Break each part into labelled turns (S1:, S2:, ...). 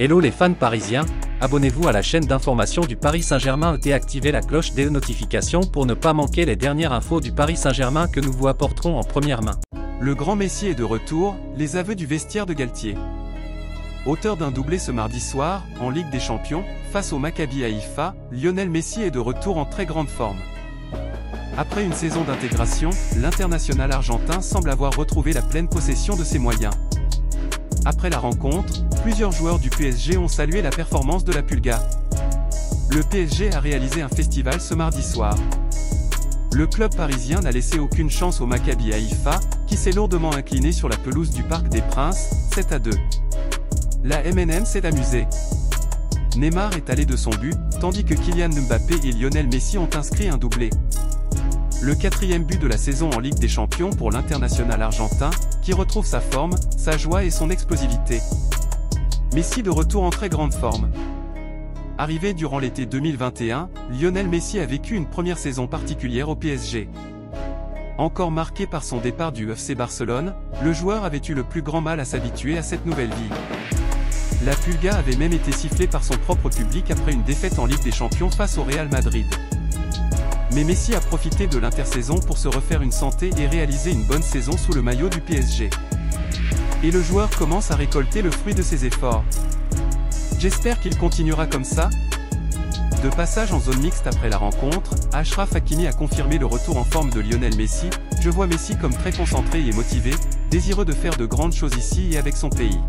S1: Hello les fans parisiens, abonnez-vous à la chaîne d'information du Paris Saint-Germain et activez la cloche des notifications pour ne pas manquer les dernières infos du Paris Saint-Germain que nous vous apporterons en première main.
S2: Le grand Messi est de retour, les aveux du vestiaire de Galtier. Auteur d'un doublé ce mardi soir, en Ligue des Champions, face au Maccabi Haïfa, Lionel Messi est de retour en très grande forme. Après une saison d'intégration, l'international argentin semble avoir retrouvé la pleine possession de ses moyens. Après la rencontre, plusieurs joueurs du PSG ont salué la performance de la Pulga. Le PSG a réalisé un festival ce mardi soir. Le club parisien n'a laissé aucune chance au Maccabi Haïfa, qui s'est lourdement incliné sur la pelouse du Parc des Princes, 7-2. La MNM s'est amusée. Neymar est allé de son but, tandis que Kylian Mbappé et Lionel Messi ont inscrit un doublé. Le 4e but de la saison en Ligue des Champions pour l'international argentin, qui retrouve sa forme, sa joie et son explosivité. Messi de retour en très grande forme. Arrivé durant l'été 2021, Lionel Messi a vécu une première saison particulière au PSG. Encore marqué par son départ du FC Barcelone, le joueur avait eu le plus grand mal à s'habituer à cette nouvelle vie. La Pulga avait même été sifflée par son propre public après une défaite en Ligue des Champions face au Real Madrid. Mais Messi a profité de l'intersaison pour se refaire une santé et réaliser une bonne saison sous le maillot du PSG. Et le joueur commence à récolter le fruit de ses efforts. J'espère qu'il continuera comme ça. De passage en zone mixte après la rencontre, Achraf Hakimi a confirmé le retour en forme de Lionel Messi. Je vois Messi comme très concentré et motivé, désireux de faire de grandes choses ici et avec son pays.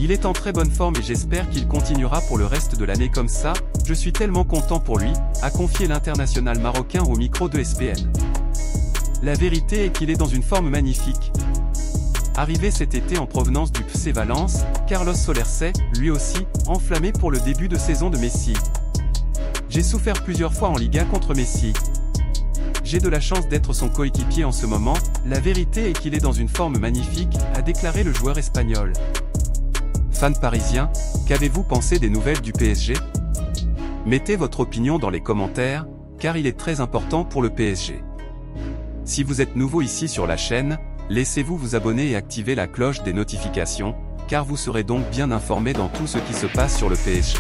S2: Il est en très bonne forme et j'espère qu'il continuera pour le reste de l'année comme ça, je suis tellement content pour lui, a confié l'international marocain au micro de SPN. La vérité est qu'il est dans une forme magnifique. Arrivé cet été en provenance du FC Valence, Carlos Soler s'est, lui aussi, enflammé pour le début de saison de Messi. J'ai souffert plusieurs fois en Liga contre Messi. J'ai de la chance d'être son coéquipier en ce moment, la vérité est qu'il est dans une forme magnifique, a déclaré le joueur espagnol. Fans parisiens, qu'avez-vous pensé des nouvelles du PSG? Mettez votre opinion dans les commentaires, car il est très important pour le PSG. Si vous êtes nouveau ici sur la chaîne, laissez-vous vous abonner et activer la cloche des notifications, car vous serez donc bien informé dans tout ce qui se passe sur le PSG.